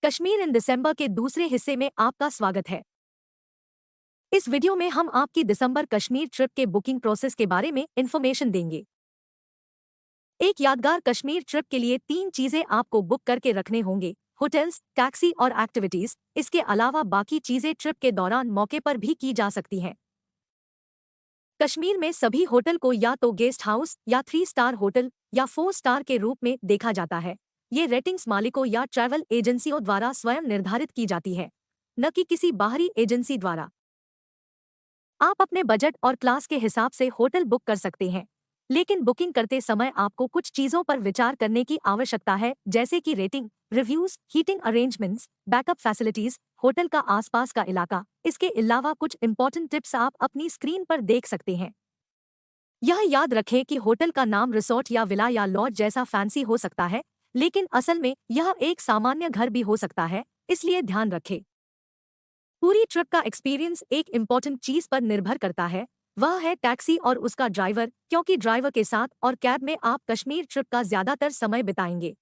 कश्मीर इन दिसंबर के दूसरे हिस्से में आपका स्वागत है। इस वीडियो में हम आपकी दिसंबर कश्मीर ट्रिप के बुकिंग प्रोसेस के बारे में इंफॉर्मेशन देंगे। एक यादगार कश्मीर ट्रिप के लिए 3 चीजें आपको बुक करके रखने होंगे: होटल्स, टैक्सी और एक्टिविटीज। इसके अलावा बाकी चीजें ट्रिप के दौरान मौके पर भी की जा सकती हैं। कश्मीर में सभी होटल को या तो गेस्ट हाउस या 3 स्टार होटल या 4 स्टार के रूप में देखा जाता है। ये रेटिंग्स मालिकों या ट्रैवल एजेंसियों द्वारा स्वयं निर्धारित की जाती है, न कि किसी बाहरी एजेंसी द्वारा। आप अपने बजट और क्लास के हिसाब से होटल बुक कर सकते हैं, लेकिन बुकिंग करते समय आपको कुछ चीजों पर विचार करने की आवश्यकता है, जैसे कि rating, reviews, heating arrangements, backup facilities, hotel का आसपास का इलाका। इसके अलावा कुछ इंपॉर्टेंट टिप्स आप अपनी स्क्रीन पर देख सकते हैं। यह याद रखें कि होटल का नाम रिसोर्ट या विला या लॉज जैसा फैंसी हो सकता है, लेकिन असल में यह एक सामान्य घर भी हो सकता है, इसलिए ध्यान रखें। पूरी ट्रिप का एक्सपीरियंस एक इम्पॉर्टेंट चीज पर निर्भर करता है, वह है टैक्सी और उसका ड्राइवर, क्योंकि ड्राइवर के साथ और कैब में आप कश्मीर ट्रिप का ज्यादातर समय बिताएंगे।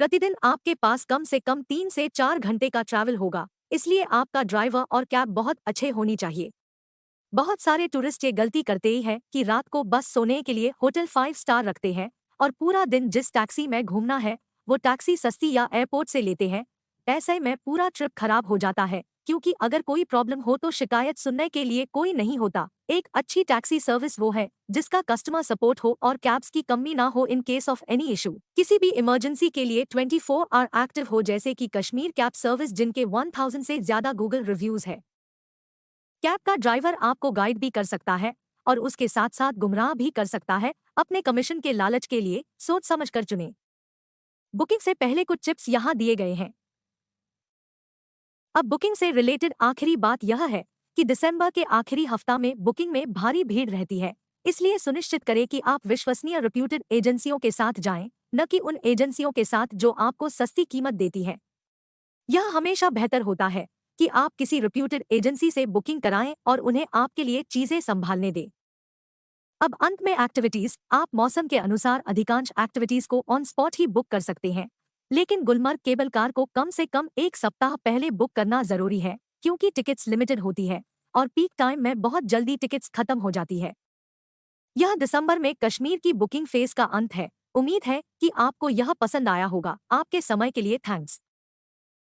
प्रतिदिन आपके पास कम से कम 3 से 4 घंटे का ट्रैवल होगा, इसलिए आपका ड्राइवर और कैब बहुत अच्छे होनी चाहिए। बहुत सारे टूरिस्ट ये गलती करते ही हैं कि रात को बस सोने के लिए होटल 5 स्टार रखते हैं और पूरा दिन जिस टैक्सी में घूमना है वो टैक्सी सस्ती या एयरपोर्ट से लेते हैं। ऐसे में पूरा ट्रिप खराब हो जाता है, क्योंकि अगर कोई प्रॉब्लम हो तो शिकायत सुनने के लिए कोई नहीं होता। एक अच्छी टैक्सी सर्विस वो है जिसका कस्टमर सपोर्ट हो और कैब्स की कमी ना हो in case of any issue. किसी भी इमरजेंसी के लिए 24 आवर एक्टिव हो, जैसे कि कश्मीर कैब सर्विस, जिनके 1000 से ज्यादा गूगल रिव्यूज है। कैब का ड्राइवर आपको गाइड भी कर सकता है और उसके साथ साथ गुमराह भी कर सकता है। अपने कमीशन के लालच के लिए सोच समझकर चुनें। बुकिंग से पहले कुछ टिप्स यहाँ दिए गए हैं। अब बुकिंग से रिलेटेड आखिरी बात यह है कि दिसंबर के आखिरी हफ्ता में बुकिंग में भारी भीड़ रहती है, इसलिए सुनिश्चित करें कि आप विश्वसनीय रेप्यूटेड एजेंसियों के साथ जाएं, न कि उन एजेंसियों के साथ जो आपको सस्ती कीमत देती है। यह हमेशा बेहतर होता है कि आप किसी रेप्यूटेड एजेंसी से बुकिंग कराएं और उन्हें आपके लिए चीजें संभालने दें। अब अंत में एक्टिविटीज। आप मौसम के अनुसार अधिकांश एक्टिविटीज को ऑन स्पॉट ही बुक कर सकते हैं, लेकिन गुलमर्ग केबल कार को कम से कम 1 सप्ताह पहले बुक करना जरूरी है, क्योंकि टिकट्स लिमिटेड होती है और पीक टाइम में बहुत जल्दी टिकट्स खत्म हो जाती है। यह दिसंबर में कश्मीर की बुकिंग फेज का अंत है। उम्मीद है कि आपको यह पसंद आया होगा। आपके समय के लिए थैंक्स।